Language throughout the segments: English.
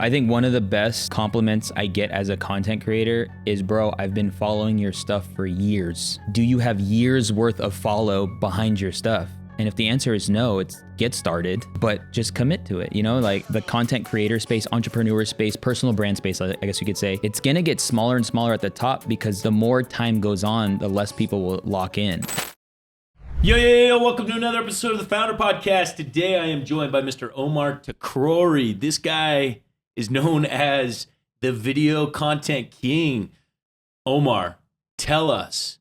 I think one of the best compliments I get as a content creator is, bro, I've been following your stuff for years. Do you have years worth of follow behind your stuff? And if the answer is no, it's get started, but just commit to it. You know, like the content creator space, entrepreneur space, personal brand space, I guess you could say, it's gonna get smaller and smaller at the top because the more time goes on, the less people will lock in. Yo, welcome to another episode of the Founder Podcast. Today I am joined by Mr. Omar Eltakrori. This guy is known as the video content king. Omar, tell us,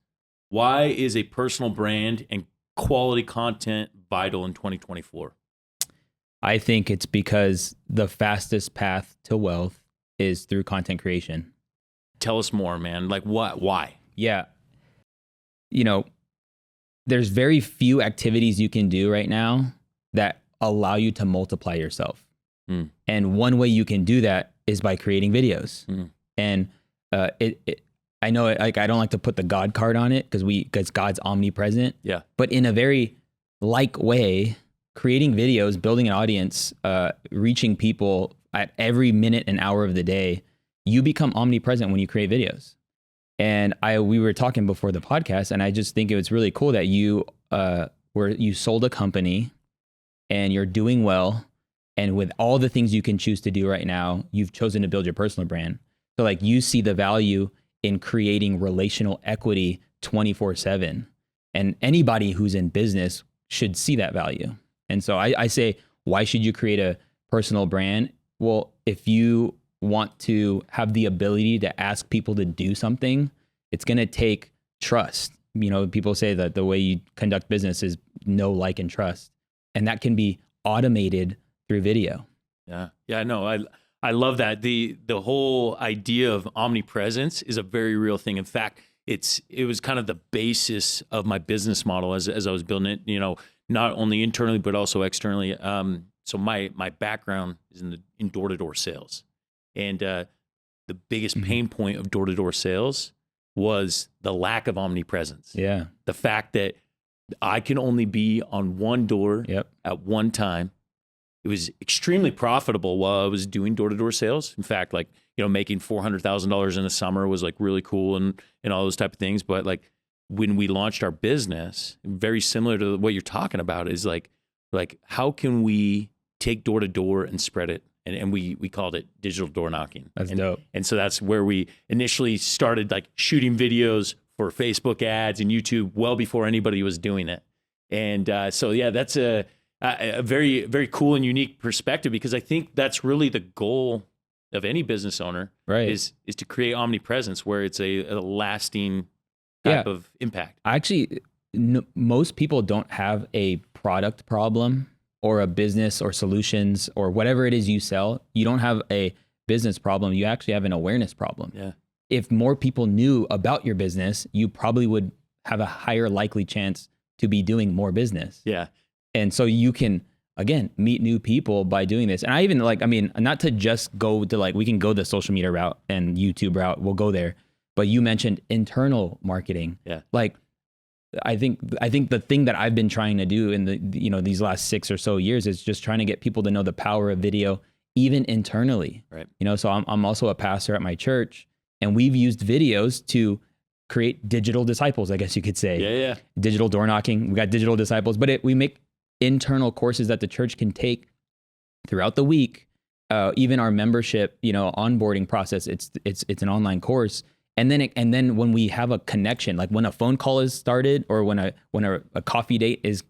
why is a personal brand and quality content vital in 2024? I think it's because the fastest path to wealth is through content creation. Tell us more, man. Like what? Why? Yeah. You know, there's very few activities you can do right now that allow you to multiply yourself. And one way you can do that is by creating videos. And I know, like, I don't like to put the God card on it because God's omnipresent. Yeah. But in a very like way, creating videos, building an audience, reaching people at every minute and hour of the day, you become omnipresent when you create videos. And we were talking before the podcast, and I just think it was really cool that you sold a company and you're doing well. And with all the things you can choose to do right now, you've chosen to build your personal brand. So like you see the value in creating relational equity 24/7. And anybody who's in business should see that value. And so I say, why should you create a personal brand? Well, if you want to have the ability to ask people to do something, it's going to take trust. You know, people say that the way you conduct business is know, like, and trust. And that can be automated through video. Yeah, no, I love that. The whole idea of omnipresence is a very real thing. In fact, it was kind of the basis of my business model as I was building it, you know, not only internally, but also externally. So my background is in door-to-door sales. And the biggest pain point of door-to-door sales was the lack of omnipresence. Yeah. The fact that I can only be on one door at one time. It was extremely profitable while I was doing door-to-door sales. In fact, like, you know, making $400,000 in a summer was like really cool and all those type of things. But like when we launched our business, very similar to what you're talking about, is like how can we take door-to-door and spread it? And we called it digital door knocking. That's dope. And so that's where we initially started like shooting videos for Facebook ads and YouTube well before anybody was doing it. And so, yeah, that's a very, very cool and unique perspective, because I think that's really the goal of any business owner, right? Is to create omnipresence where it's a lasting type of impact. Actually, most people don't have a product problem or a business or solutions or whatever it is you sell. You don't have a business problem. You actually have an awareness problem. Yeah. If more people knew about your business, you probably would have a higher likely chance to be doing more business. Yeah. And so you can, again, meet new people by doing this. And I even not to just go to we can go the social media route and YouTube route, we'll go there. But you mentioned internal marketing. Yeah. Like, I think the thing that I've been trying to do in these last 6 or so years is just trying to get people to know the power of video, even internally. Right. You know, so I'm also a pastor at my church, and we've used videos to create digital disciples, I guess you could say. Yeah. Digital door knocking. We got digital disciples, but we make internal courses that the church can take throughout the week. Even our membership, onboarding process, it's an online course. And then when we have a connection, like when a phone call is started or when a coffee date is,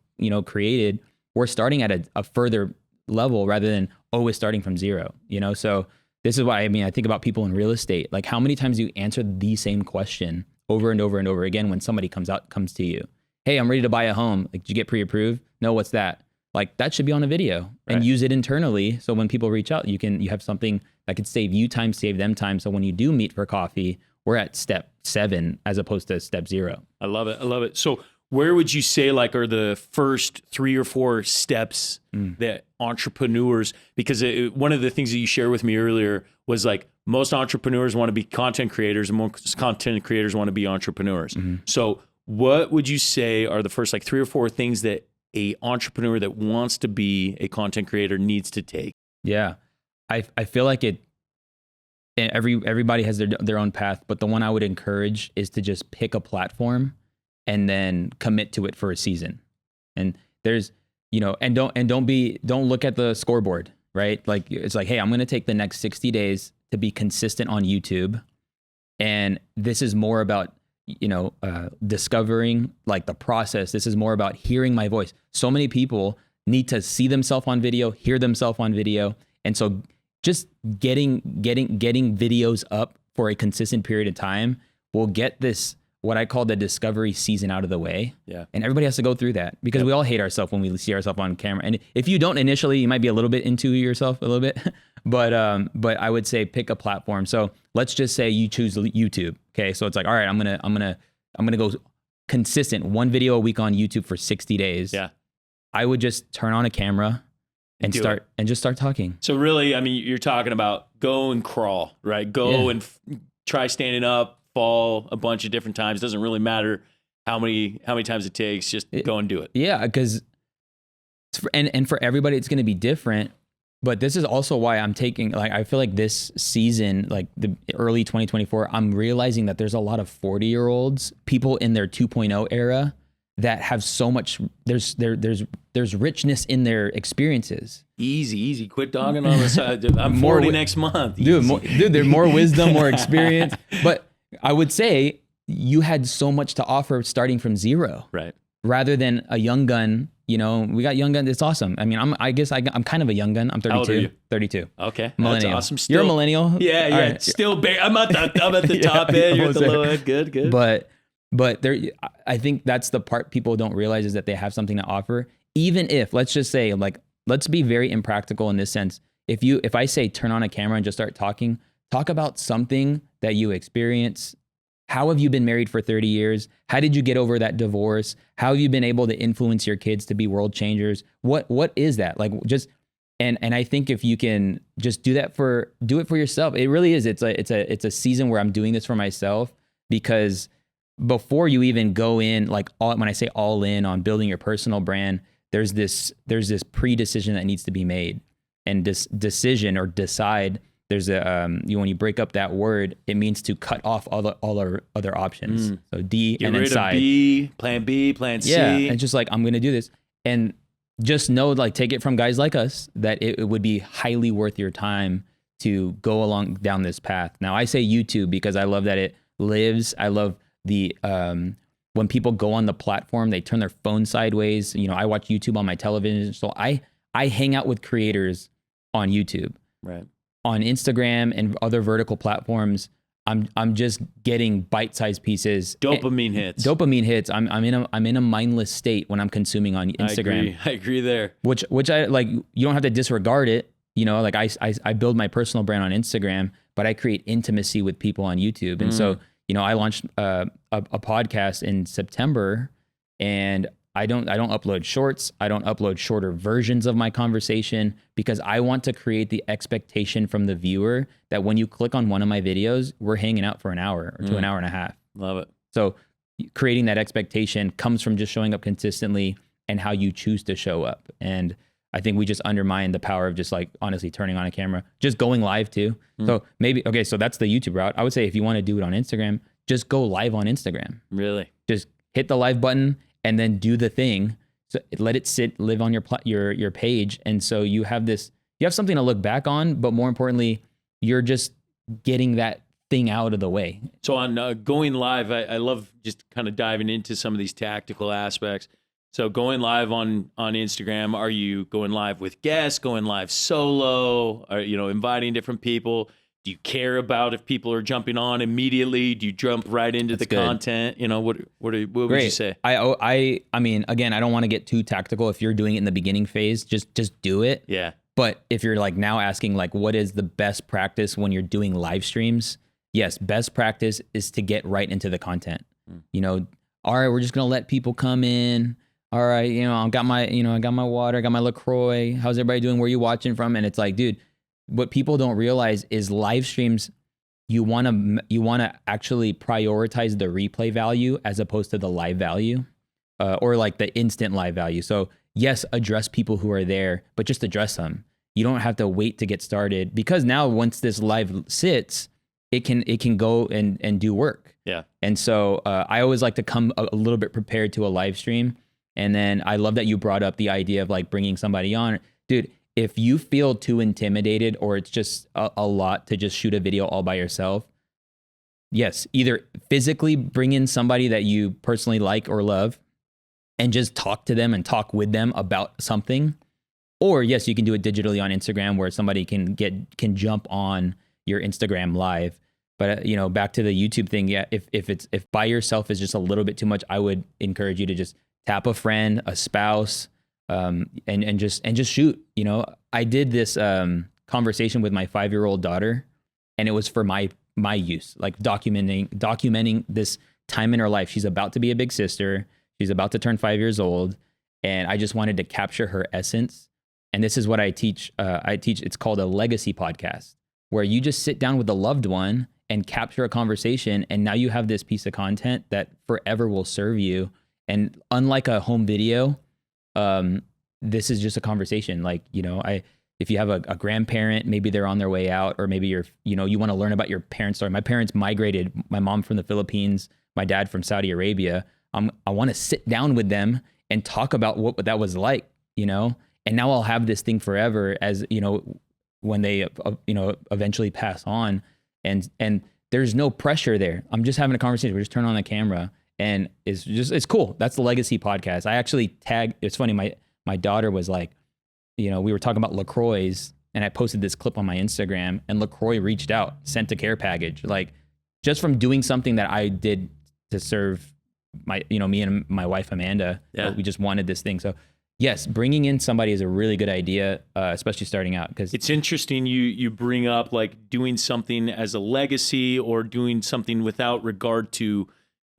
created, we're starting at a further level rather than always starting from zero, So this is why, I think about people in real estate. Like, how many times do you answer the same question over and over and over again when somebody comes to you? Hey, I'm ready to buy a home. Like, did you get pre-approved? No, what's that? Like, that should be on a video and use it internally. So when people reach out, you have something that could save you time, save them time. So when you do meet for coffee, we're at step 7 as opposed to step 0. I love it. So where would you say are the first 3 or 4 steps that entrepreneurs, because one of the things that you shared with me earlier was most entrepreneurs want to be content creators and most content creators want to be entrepreneurs. So what would you say are the first 3 or 4 things that a entrepreneur that wants to be a content creator needs to take? Yeah. I feel like everybody has their own path, but the one I would encourage is to just pick a platform and then commit to it for a season. And there's, and don't look at the scoreboard, right? Like it's like, hey, I'm going to take the next 60 days to be consistent on YouTube. And this is more about, discovering like the process. This is more about hearing my voice. So many people need to see themselves on video, hear themselves on video. And so just getting videos up for a consistent period of time will get this, what I call the discovery season, out of the way. Yeah. And everybody has to go through that because we all hate ourselves when we see ourselves on camera. And if you don't initially, you might be a little bit into yourself a little bit, but I would say pick a platform. So let's just say you choose YouTube. Okay. So it's like, all right, I'm going to go consistent, one video a week on YouTube for 60 days. Yeah. I would just turn on a camera and just start talking. So really, I mean, you're talking about go and crawl, right? Go and try standing up, fall a bunch of different times. Doesn't really matter how many times it takes. Just go and do it. Yeah, because and for everybody, it's going to be different. But this is also why I'm taking, like, I feel like this season, like the early 2024, I'm realizing that there's a lot of 40-year-olds, people in their 2.0 era, that have so much, there's richness in their experiences. Easy. Quit dogging on the side. I'm 40 next month. Dude, there's more wisdom, more experience. But I would say you had so much to offer starting from zero. Right. Rather than a young gun. We got young gun. It's awesome. I mean, I'm kind of a young gun. I'm 32. How old are you? 32. Okay. Millennial. That's awesome. Still, you're a millennial. Yeah. Right. Still, I'm at the top end. You're at the low end. Good. But there, I think that's the part people don't realize, is that they have something to offer. Even if, let's just say, like, let's be very impractical in this sense. If I say turn on a camera and just start talking, talk about something that you experience. How have you been married for 30 years? How did you get over that divorce? How have you been able to influence your kids to be world changers? What is that? Like, just, and I think if you can just do it for yourself, it really is. It's a season where I'm doing this for myself, because before you even go in, like, when I say all in on building your personal brand, there's this pre-decision that needs to be made. And this decision, or decide, there's when you break up that word, it means to cut off all our other options. So D, get and then rid side. Of B, plan B, plan C. Yeah, and just like, I'm going to do this. And just know, like, take it from guys like us, that it would be highly worth your time to go along down this path. Now, I say YouTube because I love that it lives. I love the when people go on the platform, they turn their phone sideways. I watch YouTube on my television, so I hang out with creators on YouTube. Right. On Instagram and other vertical platforms, I'm just getting bite-sized pieces. Dopamine hits. I'm in a mindless state when I'm consuming on Instagram. I agree there. Which I like. You don't have to disregard it. Like I build my personal brand on Instagram, but I create intimacy with people on YouTube. And so, I launched a podcast in September, and I don't upload shorts. I don't upload shorter versions of my conversation, because I want to create the expectation from the viewer that when you click on one of my videos, we're hanging out for an hour or to an hour and a half. Love it. So creating that expectation comes from just showing up consistently and how you choose to show up. And I think we just undermine the power of just, like, honestly turning on a camera, just going live too. So so that's the YouTube route. I would say if you want to do it on Instagram, just go live on Instagram. Really? Just hit the live button and then do the thing. So let it live on your page. And so you have something to look back on, but more importantly, you're just getting that thing out of the way. So on going live, I love just kind of diving into some of these tactical aspects. So going live on Instagram, are you going live with guests, going live solo, or, inviting different people? Do you care about if people are jumping on immediately? Do you jump right into the content? What would you say? I mean, again, I don't want to get too tactical. If you're doing it in the beginning phase, just do it. Yeah. But if you're, like, now asking, like, what is the best practice when you're doing live streams? Yes, best practice is to get right into the content. All right, we're just gonna let people come in. All right, I got my water, I got my LaCroix. How's everybody doing? Where are you watching from? And it's like, dude, what people don't realize is live streams, you want to actually prioritize the replay value as opposed to the live value, or like the instant live value. So yes, address people who are there, but just address them. You don't have to wait to get started, because now once this live sits, it can go and do work. Yeah. And so I always like to come a little bit prepared to a live stream. And then I love that you brought up the idea of like bringing somebody on. Dude, if you feel too intimidated or it's just a lot to just shoot a video all by yourself, yes, either physically bring in somebody that you personally like or love and just talk to them and talk with them about something. Or yes, you can do it digitally on Instagram where somebody can jump on your Instagram live. But back to the YouTube thing, yeah, if by yourself is just a little bit too much, I would encourage you to just tap a friend, a spouse, and just shoot. I did this conversation with my 5-year-old daughter, and it was for my use, like documenting this time in her life. She's about to be a big sister. She's about to turn 5 years old, and I just wanted to capture her essence. And this is what I teach. It's called a legacy podcast, where you just sit down with a loved one and capture a conversation. And now you have this piece of content that forever will serve you. And unlike a home video, this is just a conversation. Like, if you have a grandparent, maybe they're on their way out, or maybe you want to learn about your parents' story. My parents migrated, my mom from the Philippines, my dad from Saudi Arabia. I want to sit down with them and talk about what that was like, and now I'll have this thing forever as, when they, eventually pass on, and there's no pressure there. I'm just having a conversation. We just turn on the camera, and it's cool. That's the legacy podcast. I actually it's funny. My daughter was like, we were talking about LaCroix, and I posted this clip on my Instagram, and LaCroix reached out, sent a care package, like just from doing something that I did to serve me and my wife, Amanda. Yeah. We just wanted this thing. So yes, bringing in somebody is a really good idea, especially starting out. Because it's interesting you bring up like doing something as a legacy or doing something without regard to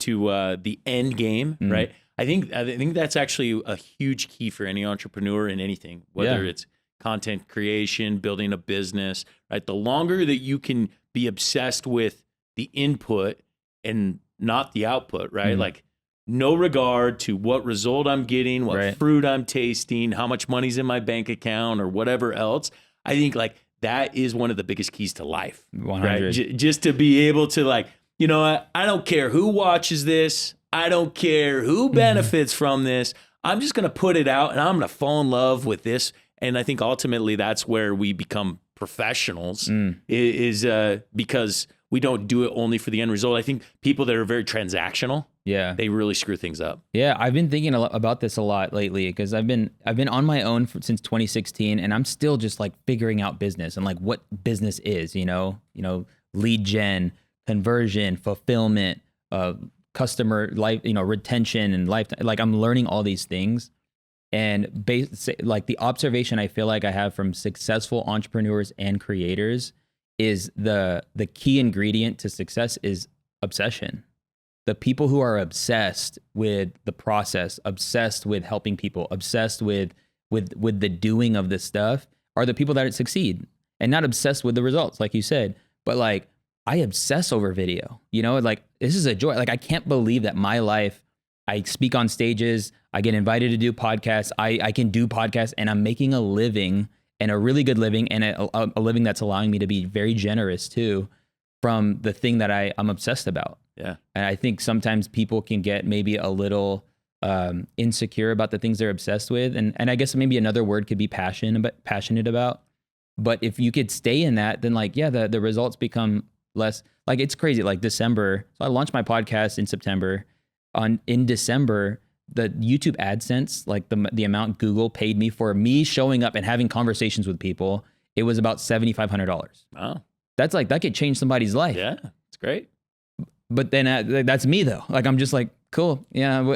the end game, right? I think that's actually a huge key for any entrepreneur in anything, whether it's content creation, building a business, right? The longer that you can be obsessed with the input and not the output, right? Like no regard to what result I'm getting, what fruit I'm tasting, how much money's in my bank account or whatever else. I think like that is one of the biggest keys to life, 100. right? Just to be able to like, I don't care who watches this. I don't care who benefits from this. I'm just going to put it out and I'm going to fall in love with this. And I think ultimately that's where we become professionals is because we don't do it only for the end result. I think people that are very transactional, they really screw things up. Yeah, I've been thinking about this a lot lately because I've been on my own since 2016, and I'm still just like figuring out business and like what business is, lead gen, conversion, fulfillment, customer life, retention and lifetime. Like I'm learning all these things, and like the observation I feel like I have from successful entrepreneurs and creators is the key ingredient to success is obsession. The people who are obsessed with the process, obsessed with helping people, obsessed with the doing of this stuff are the people that succeed, and not obsessed with the results, like you said. But like I obsess over video, like this is a joy. Like I can't believe that my life, I speak on stages, I get invited to do podcasts, I can do podcasts, and I'm making a living, and a really good living, and a living that's allowing me to be very generous too from the thing that I'm obsessed about. Yeah. And I think sometimes people can get maybe a little insecure about the things they're obsessed with. And I guess maybe another word could be passionate about. But if you could stay in that, then like, the results become less. Like it's crazy. Like December, so I launched my podcast in September. In December, the YouTube AdSense, like the amount Google paid me for me showing up and having conversations with people, it was about $7,500. Wow. That's like, that could change somebody's life. Yeah, it's great. But then that's me though. Like, I'm just like, cool. Yeah.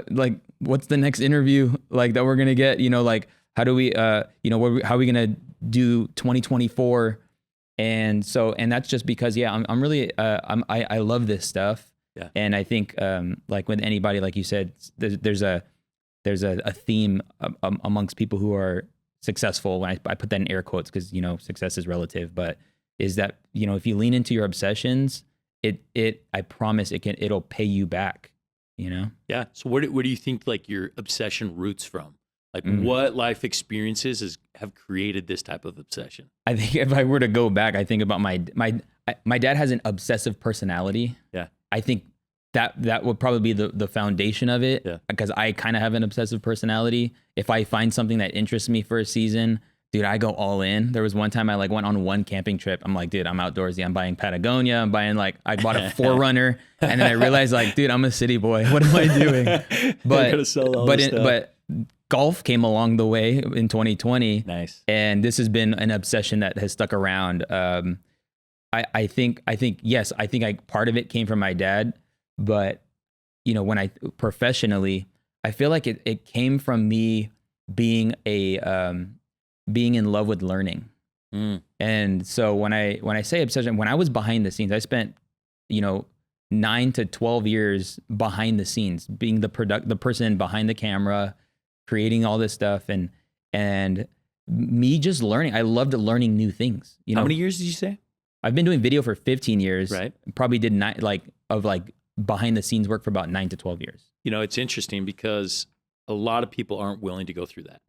What's the next interview like that we're going to get, like, how do we, how are we going to do 2024? And that's just because, I'm really, I love this stuff. Yeah. And I think, like with anybody, like you said, there's a theme amongst people who are successful. When I put that in air quotes, cause success is relative, but is that, if you lean into your obsessions, I promise it'll pay you back, Yeah. So where do you think like your obsession roots from? Like what life experiences have created this type of obsession? I think if I were to go back, I think about my dad has an obsessive personality. Yeah. I think that would probably be the foundation of it. Yeah. Because I kind of have an obsessive personality. If I find something that interests me for a season, dude, I go all in. There was one time I like went on one camping trip. I'm like, dude, I'm outdoorsy. I'm buying Patagonia. I'm buying I bought a 4Runner, and then I realized like, dude, I'm a city boy. What am I doing? But golf came along the way in 2020. Nice. And this has been an obsession that has stuck around. I think yes, I think part of it came from my dad, but you know, when I professionally, I feel like it came from me being being in love with learning. And so when I say obsession, when I was behind the scenes, I spent, 9 to 12 years behind the scenes, being the person behind the camera, creating all this stuff, and me just learning. I loved learning new things. How many years did you say? I've been doing video for 15 years. Right. Probably did behind the scenes work for about 9 to 12 years. It's interesting because a lot of people aren't willing to go through that.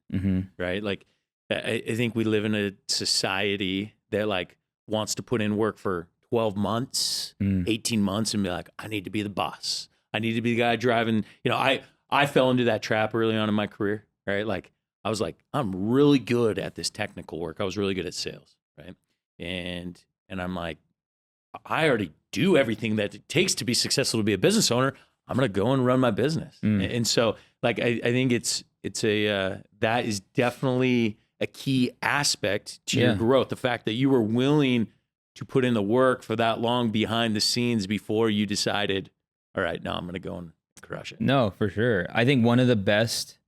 Right. Like, I think we live in a society that like wants to put in work for 12 months, 18 months and be like, I need to be the boss. I need to be the guy driving. I fell into that trap early on in my career, right? Like I was like, I'm really good at this technical work. I was really good at sales, right? And I'm like, I already do everything that it takes to be successful to be a business owner. I'm going to go and run my business. And so like, I think that is definitely a key aspect to your growth. The fact that you were willing to put in the work for that long behind the scenes before you decided, all right, now I'm going to go and crush it. No, for sure. I think one of the best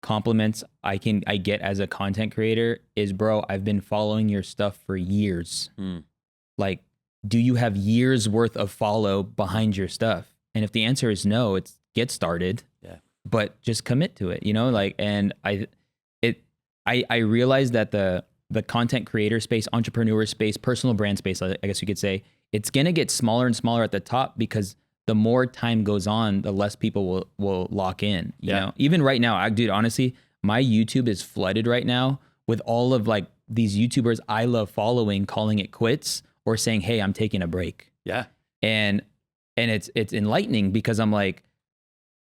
compliments I get as a content creator is, bro, I've been following your stuff for years. Like, do you have years worth of follow behind your stuff? And if the answer is no, it's get started. Yeah. But just commit to it, and I realized that the content creator space, entrepreneur space, personal brand space, I guess you could say, it's going to get smaller and smaller at the top because the more time goes on, the less people will lock in. You know, even right now, dude, honestly, my YouTube is flooded right now with all of like these YouTubers I love following, calling it quits or saying, hey, I'm taking a break. Yeah. And it's enlightening because I'm like,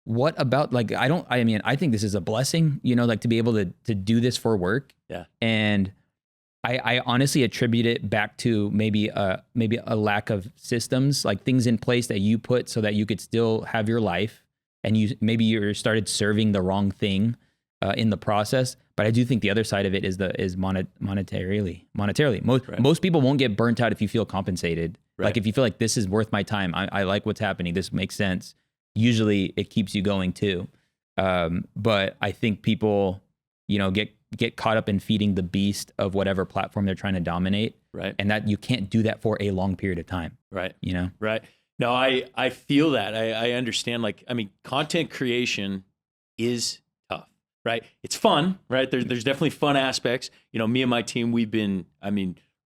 what about like, I think this is a blessing, like to be able to do this for work. Yeah. And I honestly attribute it back to maybe a lack of systems, like things in place that you put so that you could still have your life, and you started serving the wrong thing in the process. But I do think the other side of it is monetarily. Most people won't get burnt out if you feel compensated. Right. Like if you feel like this is worth my time, I like what's happening, this makes sense. Usually it keeps you going too. But I think people, get caught up in feeding the beast of whatever platform they're trying to dominate. Right. And that you can't do that for a long period of time. Right. Right. No, I feel that. I understand. Like, content creation is tough, right? It's fun, right? There's definitely fun aspects. Me and my team, we've been,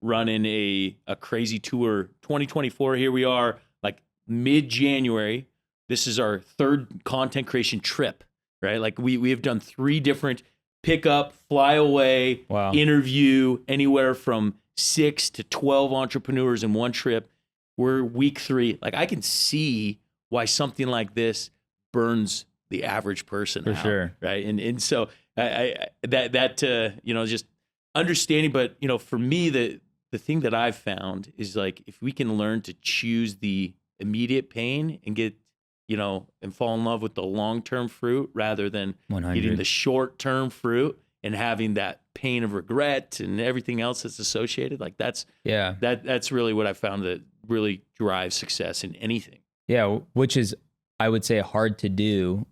running a crazy tour. 2024, here we are, like mid-January. This is our third content creation trip, right? Like we have done 3 different pick up, fly away, interview, anywhere from 6 to 12 entrepreneurs in one trip. We're week 3. Like I can see why something like this burns the average person for out, sure, right? And so just understanding. But for me, the thing that I've found is like if we can learn to choose the immediate pain and get and fall in love with the long-term fruit rather than 100. Eating the short-term fruit and having that pain of regret and everything else that's associated. Like that's really what I found that really drives success in anything. Yeah. Which is, I would say, hard to do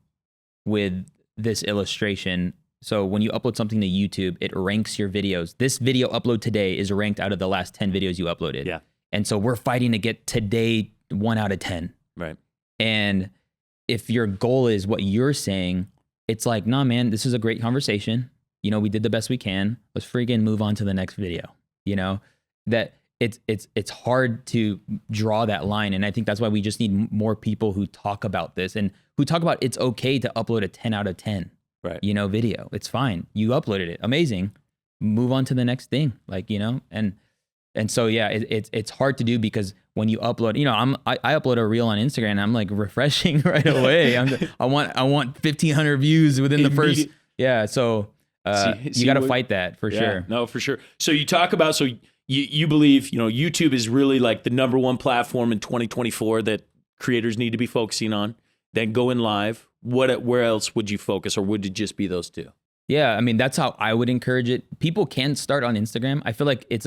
with this illustration. So when you upload something to YouTube, it ranks your videos. This video upload today is ranked out of the last 10 videos you uploaded. Yeah. And so we're fighting to get today 1 out of 10. Right. And if your goal is what you're saying, it's like, nah, man, this is a great conversation. We did the best we can. Let's freaking move on to the next video. That it's hard to draw that line. And I think that's why we just need more people who talk about this and who talk about it's okay to upload a 10 out of 10. Right. video. It's fine. You uploaded it. Amazing. Move on to the next thing. And so, yeah, it's hard to do because when you upload, I upload a reel on Instagram and I'm like refreshing right away. I want 1,500 views within the first. Yeah. So you got to fight that for sure. No, for sure. So you talk about, you believe, YouTube is really like the number one platform in 2024 that creators need to be focusing on. Then going live. Where else would you focus, or would it just be those two? Yeah. I mean, that's how I would encourage it. People can start on Instagram. I feel like it's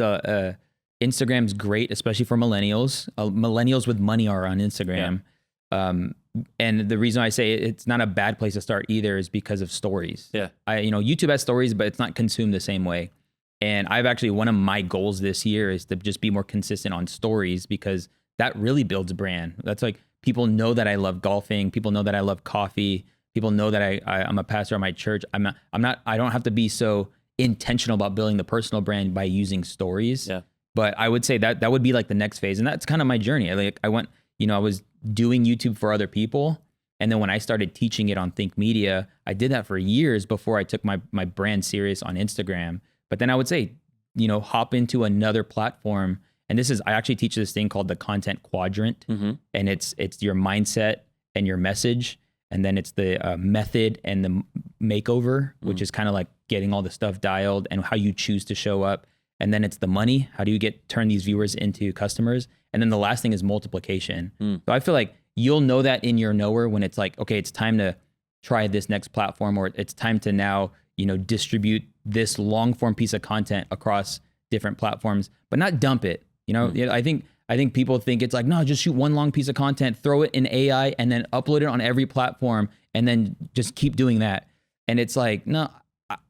Instagram's great, especially for millennials. Millennials with money are on Instagram. Yeah. And the reason I say it's not a bad place to start either is because of stories. Yeah. YouTube has stories, but it's not consumed the same way. And I've actually, one of my goals this year is to just be more consistent on stories, because that really builds a brand. That's like, people know that I love golfing. People know that I love coffee. People know that I'm a pastor at my church. I don't have to be so intentional about building the personal brand by using stories. Yeah. But I would say that would be like the next phase. And that's kind of my journey. I was doing YouTube for other people. And then when I started teaching it on Think Media, I did that for years before I took my brand serious on Instagram. But then I would say, hop into another platform. And I actually teach this thing called the content quadrant. Mm-hmm. And it's your mindset and your message. And then it's the method and the makeover, which is kind of like getting all the stuff dialed and how you choose to show up. And then it's the money. How do you turn these viewers into customers? And then the last thing is multiplication. So I feel like you'll know that in your knower when it's like, okay, it's time to try this next platform, or it's time to now, distribute this long form piece of content across different platforms, but not dump it. I think people think it's like, no, just shoot one long piece of content, throw it in AI, and then upload it on every platform, and then just keep doing that. And it's like, no,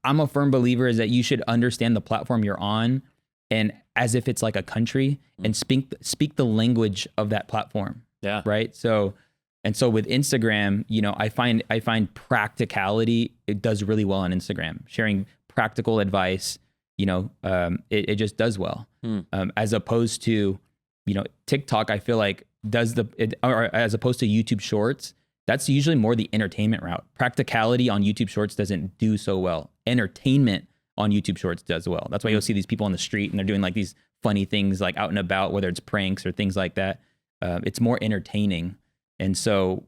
I'm a firm believer is that you should understand the platform you're on, and as if it's like a country, and speak the language of that platform. Yeah. Right. So with Instagram, I find practicality, it does really well on Instagram. Sharing practical advice, it just does well. As opposed to, TikTok, I feel like or as opposed to YouTube Shorts, that's usually more the entertainment route. Practicality on YouTube Shorts doesn't do so well. Entertainment on YouTube Shorts does well. That's why you'll see these people on the street and they're doing like these funny things like out and about, whether it's pranks or things like that. It's more entertaining. And so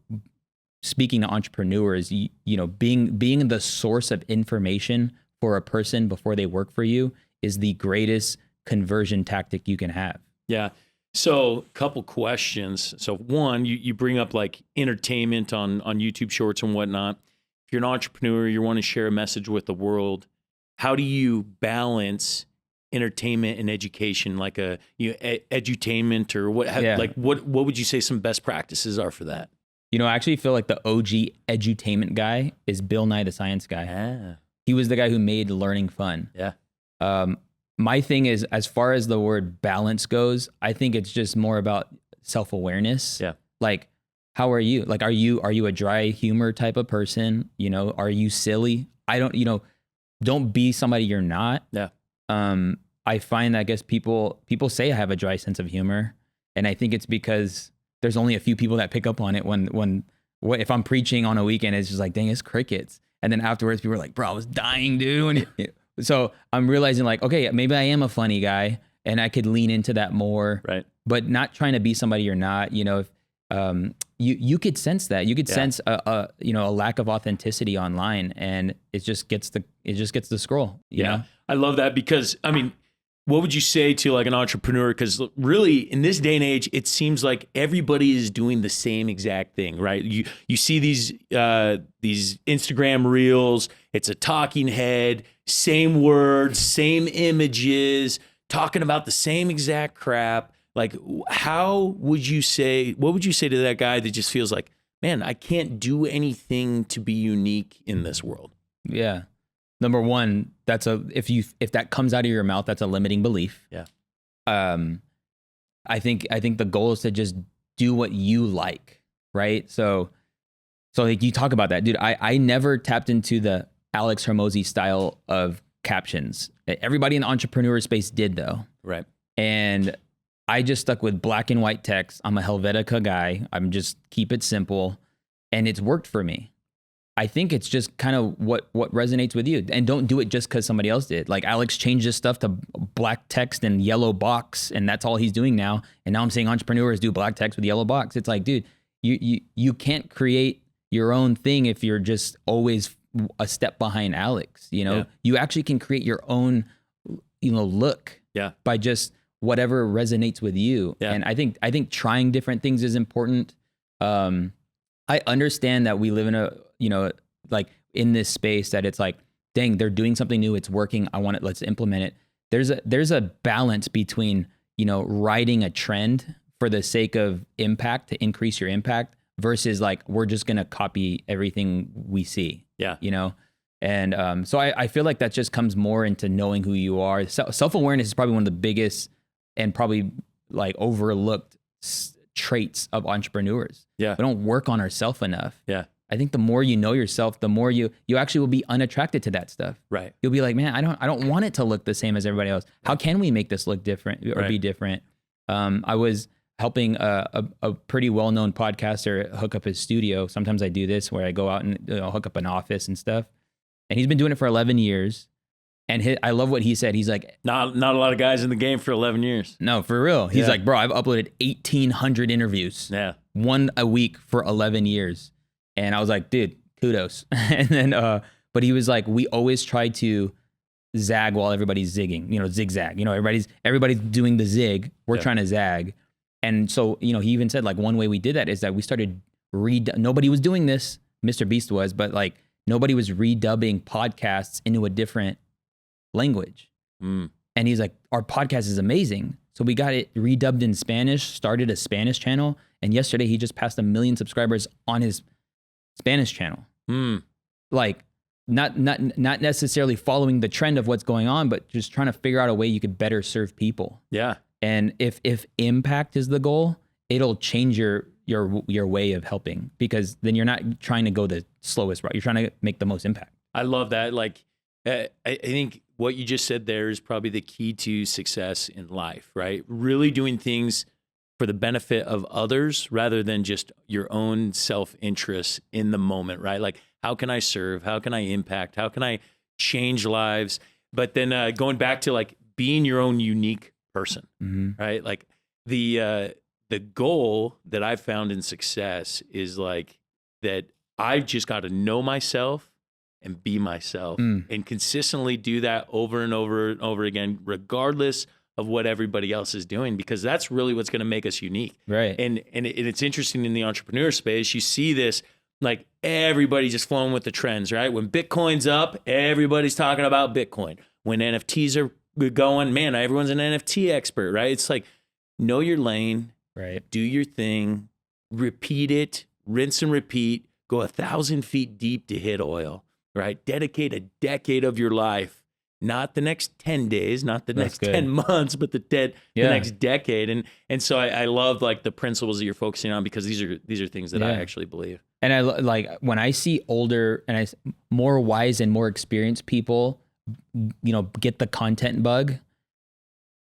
speaking to entrepreneurs, being the source of information for a person before they work for you is the greatest conversion tactic you can have. Yeah. So a couple questions. So one, you bring up like entertainment on YouTube Shorts and whatnot. If you're an entrepreneur, you want to share a message with the world. How do you balance entertainment and education, like edutainment, or what? Yeah. Like what would you say some best practices are for that? I actually feel like the OG edutainment guy is Bill Nye the Science Guy. Ah. He was the guy who made learning fun. Yeah. My thing is, as far as the word balance goes, I think it's just more about self-awareness. Yeah. Like, how are you? Like, are you a dry humor type of person? Are you silly? Don't be somebody you're not. Yeah. I find that, I guess people say I have a dry sense of humor, and I think it's because there's only a few people that pick up on it if I'm preaching on a weekend, it's just like, dang, it's crickets. And then afterwards people are like, bro, I was dying, dude. So I'm realizing like, okay, maybe I am a funny guy and I could lean into that more, right? But not trying to be somebody you're not. If you could sense that, you could sense a lack of authenticity online, and it just gets the scroll. You know? I love that, because what would you say to like an entrepreneur? Because really, in this day and age, it seems like everybody is doing the same exact thing, right? You see these Instagram reels. It's a talking head, same words, same images, talking about the same exact crap. Like, what would you say to that guy that just feels like, man, I can't do anything to be unique in this world? Yeah. Number one, if that comes out of your mouth, that's a limiting belief. Yeah. I think the goal is to just do what you like, right? So like you talk about that, dude. I never tapped into the Alex Hormozy style of captions. Everybody in the entrepreneur space did, though. Right. And I just stuck with black and white text. I'm a Helvetica guy. I'm just keep it simple, and it's worked for me. I think it's just kind of what resonates with you, and don't do it just because somebody else did. Like Alex changed his stuff to black text and yellow box, and that's all he's doing now. And now I'm seeing entrepreneurs do black text with yellow box. It's like, dude, you can't create your own thing if you're just always a step behind Alex. You know, Yeah. you actually can create your own, look. Yeah. By just whatever resonates with you. Yeah. And I think trying different things is important. I understand that we live in a, like in this space that it's like, dang, they're doing something new. It's working. I want it. Let's implement it. There's a balance between, riding a trend for the sake of impact to increase your impact versus like, we're just going to copy everything we see. Yeah. And so I feel like that just comes more into knowing who you are. Self-awareness is probably one of the biggest and probably like overlooked traits of entrepreneurs. Yeah. We don't work on ourselves enough. Yeah. I think the more you know yourself, the more you actually will be unattracted to that stuff. Right. You'll be like, man, I don't want it to look the same as everybody else. How can we make this look different or be different? I was helping a pretty well-known podcaster hook up his studio. Sometimes I do this where I go out and hook up an office and stuff. And he's been doing it for 11 years. And I love what he said. He's like, not a lot of guys in the game for 11 years. No, for real. He's like, bro, I've uploaded 1,800 interviews. Yeah. One a week for 11 years. And I was like, dude, kudos. And then, but he was like, we always try to zag while everybody's zigging, zigzag. Everybody's doing the zig. We're trying to zag. And so, he even said like one way we did that is that we started nobody was doing this. Mr. Beast was, but like nobody was redubbing podcasts into a different language. And he's like, our podcast is amazing. So we got it redubbed in Spanish, started a Spanish channel. And yesterday he just passed 1 million subscribers on his Spanish channel. Like not necessarily following the trend of what's going on, but just trying to figure out a way you could better serve people. Yeah. And if impact is the goal, it'll change your way of helping, because then you're not trying to go the slowest route. You're trying to make the most impact. I love that. Like, I think what you just said there is probably the key to success in life, right? Really doing things for the benefit of others rather than just your own self-interest in the moment, right? Like, how can I serve? How can I impact? How can I change lives? But then going back to like being your own unique person, right? Like the goal that I've found in success is like that I've just got to know myself and be myself and consistently do that over and over and over again, regardless of what everybody else is doing, because that's really what's going to make us unique. Right. And it's interesting in the entrepreneur space, you see this, like everybody just flowing with the trends, right? When Bitcoin's up, everybody's talking about Bitcoin. When NFTs are going, man, everyone's an NFT expert, right? It's like, know your lane, right? Do your thing, repeat it, rinse and repeat, go 1,000 feet deep to hit oil, right? Dedicate a decade of your life, not the next 10 days, not the next 10 months, but the next decade. And so I love like the principles that you're focusing on, because these are things that I actually believe. And I like when I see older and more wise and more experienced people, get the content bug.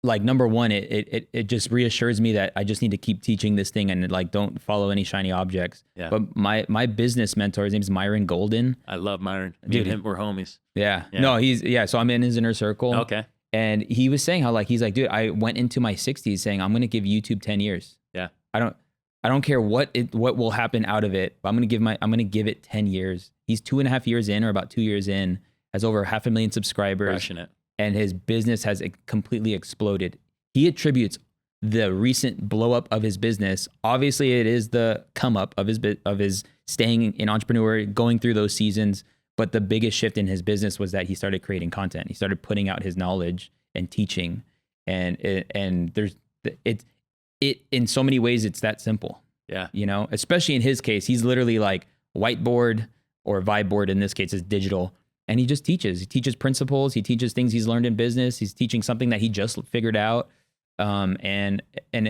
Like, number one, it just reassures me that I just need to keep teaching this thing and like don't follow any shiny objects. Yeah. But my business mentor, his name is Myron Golden. I love Myron. Me and him, we're homies. Yeah. No, so I'm in his inner circle. Okay. And he was saying how like he's like, dude, I went into my 60s saying I'm gonna give YouTube 10 years. Yeah. I don't care what will happen out of it, but I'm gonna give it 10 years. He's 2.5 years in, or about 2 years in, has over 500,000 subscribers. Crushing it. And his business has completely exploded. He attributes the recent blow up of his business. Obviously, it is the come up of his staying in entrepreneur, going through those seasons. But the biggest shift in his business was that he started creating content. He started putting out his knowledge and teaching. And it in so many ways, it's that simple. Yeah. Especially in his case, he's literally like whiteboard or vibe board. In this case, is digital. And he just teaches. He teaches principles. He teaches things he's learned in business. He's teaching something that he just figured out. And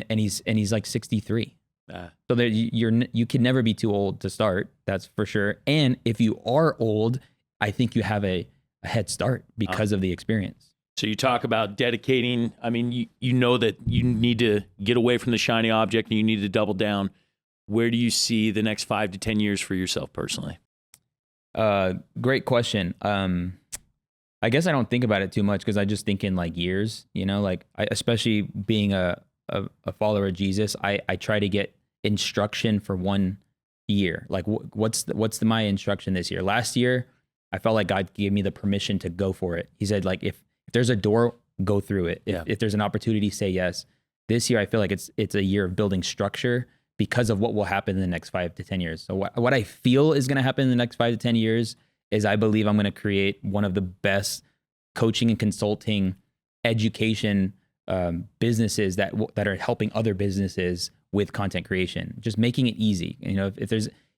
he's like 63. So there, you can never be too old to start. That's for sure. And if you are old, I think you have a head start because of the experience. So you talk about dedicating. I mean, you know that you need to get away from the shiny object and you need to double down. Where do you see the next 5 to 10 years for yourself personally? Great question. I guess I don't think about it too much because I just think in like years, like especially being a follower of Jesus, I try to get instruction for 1 year. Like what's my instruction this year? Last year, I felt like God gave me the permission to go for it. He said like, if there's a door, go through it. If there's an opportunity, say yes. This year, I feel like it's a year of building structure because of what will happen in the next 5 to 10 years. So what I feel is going to happen in the next 5 to 10 years is I believe I'm going to create one of the best coaching and consulting education businesses that are helping other businesses with content creation, just making it easy.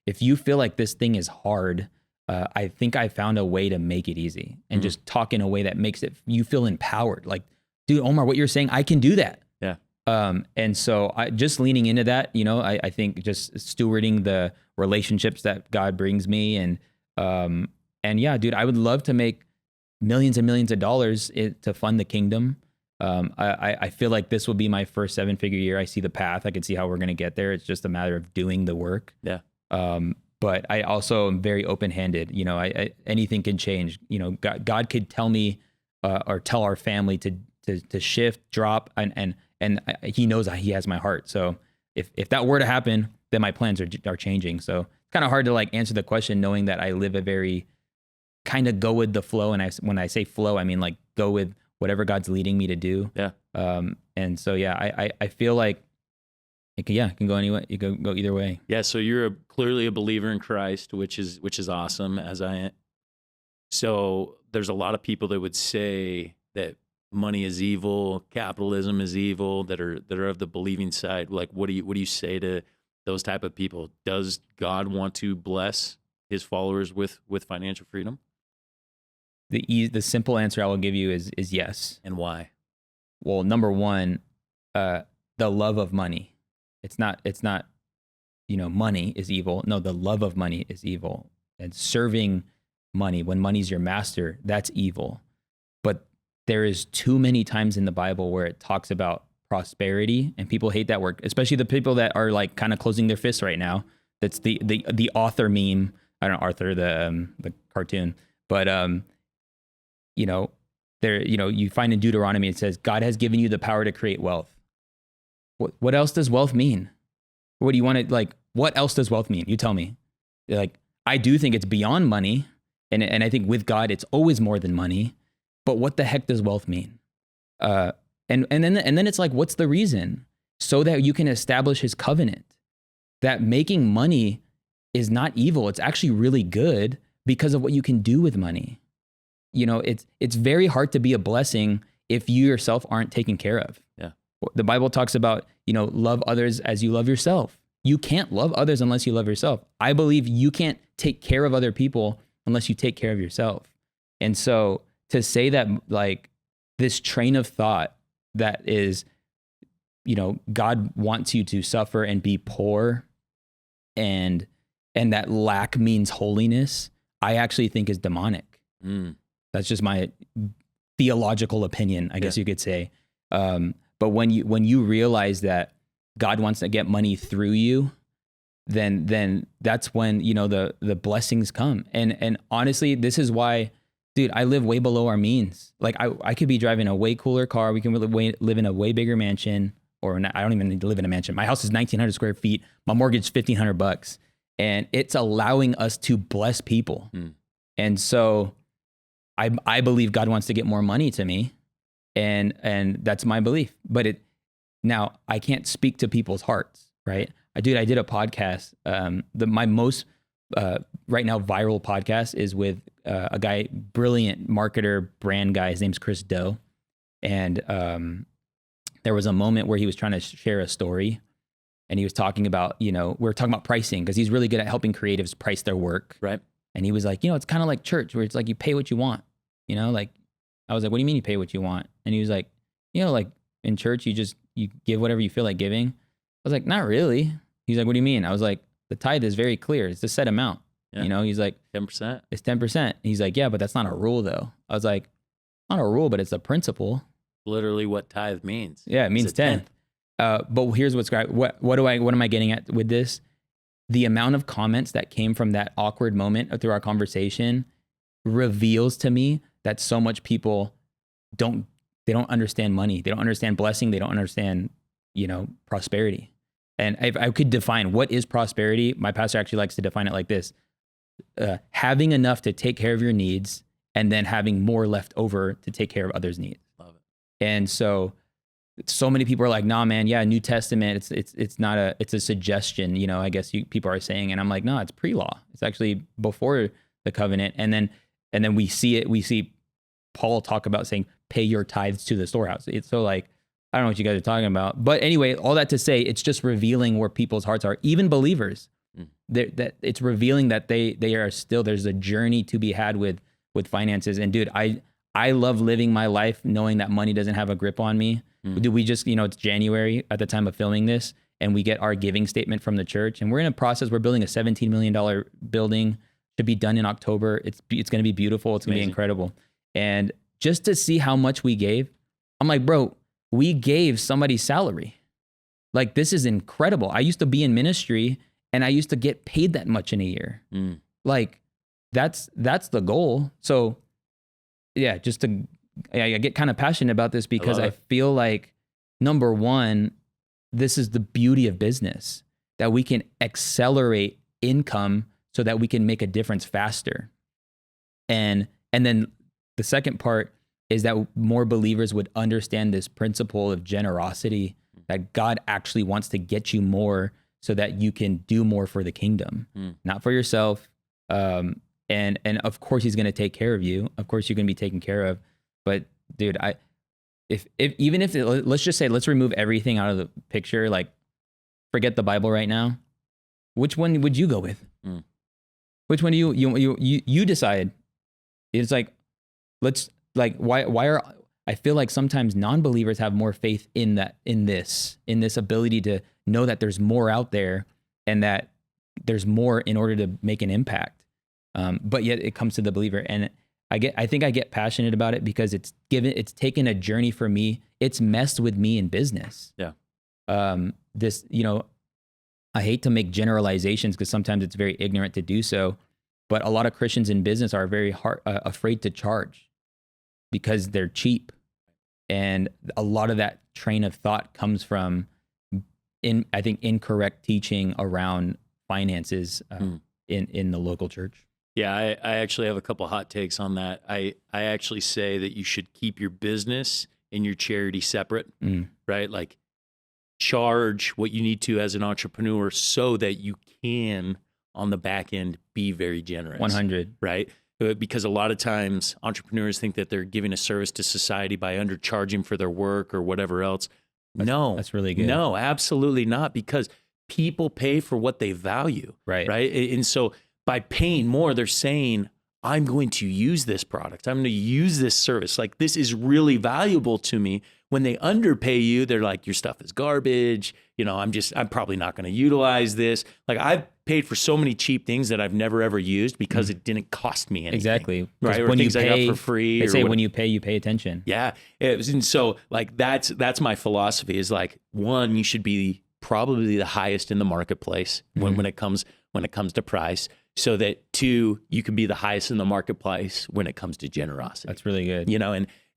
If you feel like this thing is hard, I think I found a way to make it easy and just talk in a way that makes you feel empowered. Like, dude, Omar, what you're saying, I can do that. Yeah. And so I just leaning into that, I think just stewarding the relationships that God brings me. And yeah, dude, I would love to make millions and millions of dollars to fund the kingdom. I feel like this will be my first 7-figure year. I see the path. I can see how we're going to get there. It's just a matter of doing the work. Yeah. But I also am very open-handed. Anything can change. God could tell me or tell our family to shift, drop, and he knows that he has my heart. So if that were to happen, then my plans are changing. So it's kind of hard to like answer the question knowing that I live a very kind of go with the flow. And when I say flow, I mean like go with whatever God's leading me to do. Yeah. And so, yeah, I feel like it can go anyway. You can go either way. Yeah. So you're clearly a believer in Christ, which is awesome, as I am. So there's a lot of people that would say that money is evil, capitalism is evil, that are of the believing side. Like, what do you say to those type of people? Does God want to bless his followers with financial freedom? The simple answer I will give you is yes. And why? Well, number one, the love of money. It's not, money is evil. No, the love of money is evil. And serving money, when money's your master, that's evil. But there is too many times in the Bible where it talks about prosperity, and people hate that word, especially the people that are like kind of closing their fists right now. That's the author meme. I don't know, Arthur, the cartoon, but you find in Deuteronomy, it says, God has given you the power to create wealth. What else does wealth mean? What do you want to, like, what else does wealth mean? You tell me. Like, I do think it's beyond money. And I think with God, it's always more than money. But what the heck does wealth mean? And then it's like, what's the reason? So that you can establish his covenant. That making money is not evil. It's actually really good because of what you can do with money. It's very hard to be a blessing if you yourself aren't taken care of. Yeah. The Bible talks about, love others as you love yourself. You can't love others unless you love yourself. I believe you can't take care of other people unless you take care of yourself. And so to say that, like, this train of thought that is, God wants you to suffer and be poor and that lack means holiness, I actually think is demonic. That's just my theological opinion, I guess you could say. But when you realize that God wants to get money through you, then that's when, the blessings come. And honestly, this is why, dude, I live way below our means. Like I could be driving a way cooler car. We can live in a way bigger mansion, or not, I don't even need to live in a mansion. My house is 1,900 square feet. My mortgage is $1,500, and it's allowing us to bless people. And so I believe God wants to get more money to me, and that's my belief. But now I can't speak to people's hearts, right? I did a podcast. My most right now viral podcast is with a guy, brilliant marketer, brand guy. His name's Chris Do, and there was a moment where he was trying to share a story, and he was talking about, we were talking about pricing because he's really good at helping creatives price their work, right? And he was like, it's kind of like church where it's like you pay what you want, like, I was like, what do you mean you pay what you want? And he was like, like in church, you give whatever you feel like giving. I was like, not really. He's like, what do you mean? I was like, the tithe is very clear. It's a set amount. Yeah. He's like, 10%. It's 10%. He's like, yeah, but that's not a rule though. I was like, not a rule, but it's a principle. Literally what tithe means. Yeah, it means 10th. But here's what am I getting at with this? the amount of comments that came from that awkward moment through our conversation reveals to me that so much people don't understand money. They don't understand blessing. They don't understand, prosperity. And if I could define what is prosperity, my pastor actually likes to define it like this: having enough to take care of your needs and then having more left over to take care of others' needs. Love it. And so many people are like, nah, man, yeah, New Testament, it's not it's a suggestion, I guess people are saying. And I'm like, no, it's pre-law. It's actually before the covenant. And then we see Paul talk about saying, pay your tithes to the storehouse. It's so like, I don't know what you guys are talking about. But anyway, all that to say, it's just revealing where people's hearts are, even believers. That it's revealing that they are still, there's a journey to be had with finances. And dude, I love living my life knowing that money doesn't have a grip on me. Do we just, it's January at the time of filming this, and we get our giving statement from the church, and we're in a process. We're building a $17 million building, should be done in October. It's going to be beautiful. It's going to be incredible. And just to see how much we gave, I'm like, bro, we gave somebody's salary. Like, this is incredible. I used to be in ministry and I used to get paid that much in a year. Like, that's the goal. So yeah, I get kind of passionate about this because I feel like, number one, this is the beauty of business, that we can accelerate income so that we can make a difference faster. And then the second part is that more believers would understand this principle of generosity, that God actually wants to get you more so that you can do more for the kingdom, not for yourself. And of course he's going to take care of you. Of course you're going to be taken care of. But dude, let's just say, let's remove everything out of the picture. Like, forget the Bible right now. Which one would you go with? Which one do you decide? It's like, I feel like sometimes non-believers have more faith in this ability to know that there's more out there and that there's more in order to make an impact. But yet it comes to the believer, and I think I get passionate about it because it's taken a journey for me. It's messed with me in business. Yeah. I hate to make generalizations because sometimes it's very ignorant to do so, but a lot of Christians in business are very afraid to charge because they're cheap. And a lot of that train of thought comes from, I think, incorrect teaching around finances in the local church. Yeah, I actually have a couple hot takes on that. I actually say that you should keep your business and your charity separate, right? Like, charge what you need to as an entrepreneur so that you can, on the back end, be very generous. 100. Right? Because a lot of times entrepreneurs think that they're giving a service to society by undercharging for their work or whatever else. That's really good. No, absolutely not, because people pay for what they value. Right. And so by paying more, they're saying, I'm going to use this product. I'm going to use this service. Like, this is really valuable to me. When they underpay you, they're like, your stuff is garbage. I'm probably not going to utilize this. Like, I've paid for so many cheap things that I've never ever used because it didn't cost me anything. Exactly. Right. Or when things I got for free. They say when you pay attention. Yeah. And so like, that's my philosophy is like, one, you should be probably the highest in the marketplace when it comes to price. So that two, you can be the highest in the marketplace when it comes to generosity. That's really good.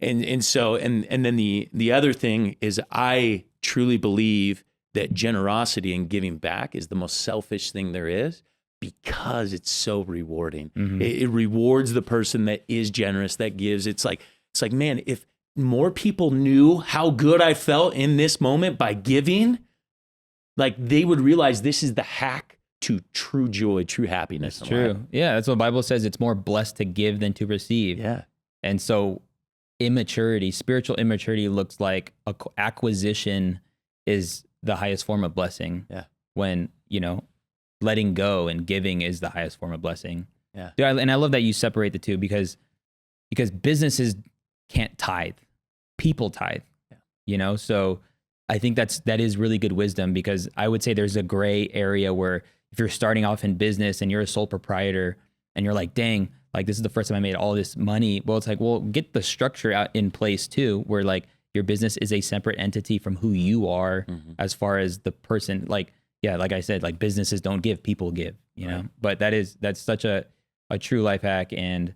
And so then the other thing is, I truly believe that generosity and giving back is the most selfish thing there is, because it's so rewarding. It rewards the person that is generous, that gives. It's like, man, if more people knew how good I felt in this moment by giving, like, they would realize this is the hack to true joy, true happiness. That's true. Yeah, that's what the Bible says. It's more blessed to give than to receive. Yeah. And so spiritual immaturity looks like acquisition is the highest form of blessing. Yeah. When, letting go and giving is the highest form of blessing. Yeah. And I love that you separate the two because businesses can't tithe. People tithe. Yeah. So I think that is really good wisdom, because I would say there's a gray area where if you're starting off in business and you're a sole proprietor and you're like, dang, like, this is the first time I made all this money. Well, it's like, well, get the structure out in place too, where like your business is a separate entity from who you are, as far as the person. Like, yeah, like I said, like businesses don't give, people give, you know, but that's such a true life hack. And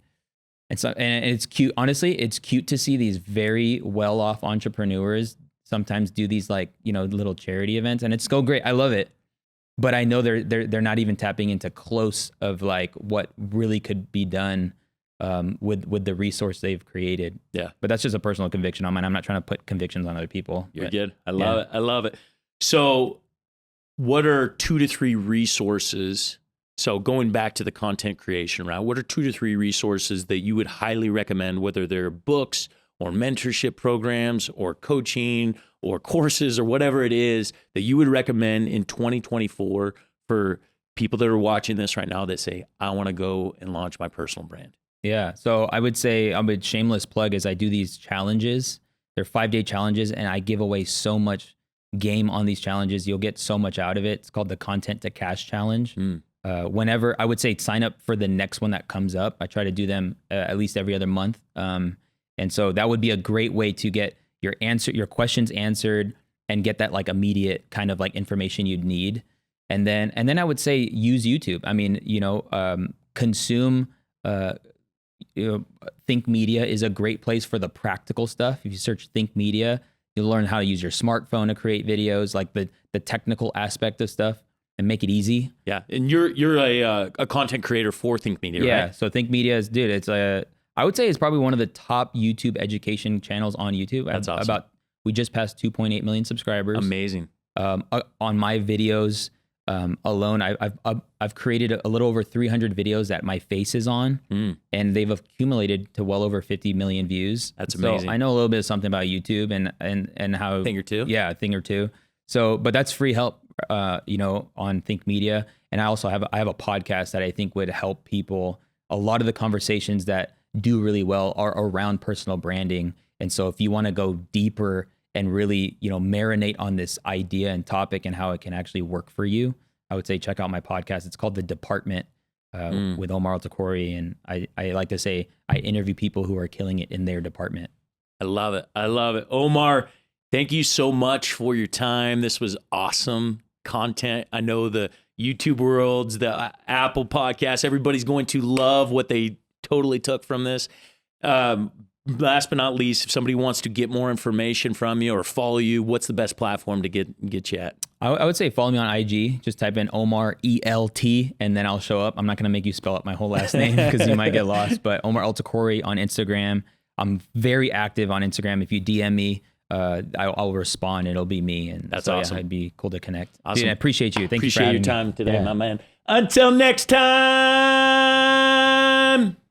it's cute. Honestly, it's cute to see these very well-off entrepreneurs sometimes do these like, you know, little charity events, and it's so great. I love it. But I know they're not even tapping into close of like what really could be done with the resource they've created. Yeah. But that's just a personal conviction on mine. I'm not trying to put convictions on other people. You're good. I love it. I love it. So what are 2 to 3 resources? So going back to the content creation route, what are 2 to 3 resources that you would highly recommend, whether they're books or mentorship programs or coaching or courses or whatever it is that you would recommend in 2024 for people that are watching this right now that say, I want to go and launch my personal brand? Yeah. So I would say, I'm a shameless plug, is I do these challenges. They're 5-day challenges, and I give away so much game on these challenges. You'll get so much out of it. It's called the Content to Cash Challenge. Whenever, I would say, sign up for the next one that comes up. I try to do them at least every other month. And so that would be a great way to get your questions answered and get that like immediate kind of like information you'd need. And then I would say use YouTube. I mean, you know, consume, Think Media is a great place for the practical stuff. If you search Think Media, you'll learn how to use your smartphone to create videos, like the technical aspect of stuff, and make it easy. Yeah. And you're a content creator for Think Media, right? Yeah. So Think Media is, dude, it's I would say it's probably one of the top YouTube education channels on YouTube. That's awesome. We just passed 2.8 million subscribers. Amazing. On my videos alone, I've created a little over 300 videos that my face is on, and they've accumulated to well over 50 million views. That's amazing. So I know a little bit of something about YouTube and how a thing or two. Yeah, a thing or two. So, but that's free help, you know, on Think Media. And I also have a podcast that I think would help people. A lot of the conversations that do really well are around personal branding. And so if you want to go deeper and really, you know, marinate on this idea and topic and how it can actually work for you, I would say check out my podcast. It's called The Department with Omar Eltakrori. And I like to say I interview people who are killing it in their department. I love it. I love it. Omar, thank you so much for your time. This was awesome content. I know the YouTube worlds, the Apple podcasts, everybody's going to love what they totally took from this. Last but not least, if somebody wants to get more information from you or follow you, what's the best platform to get you at? I would say follow me on IG. Just type in Omar ELT, and then I'll show up. I'm not going to make you spell out my whole last name because you might get lost. But Omar Eltakrori on Instagram. I'm very active on Instagram. If you DM me, I'll respond. It'll be me, and that's so, awesome. Yeah, it'd be cool to connect. Awesome. Dude, I appreciate you. Appreciate your time today, my man. Until next time.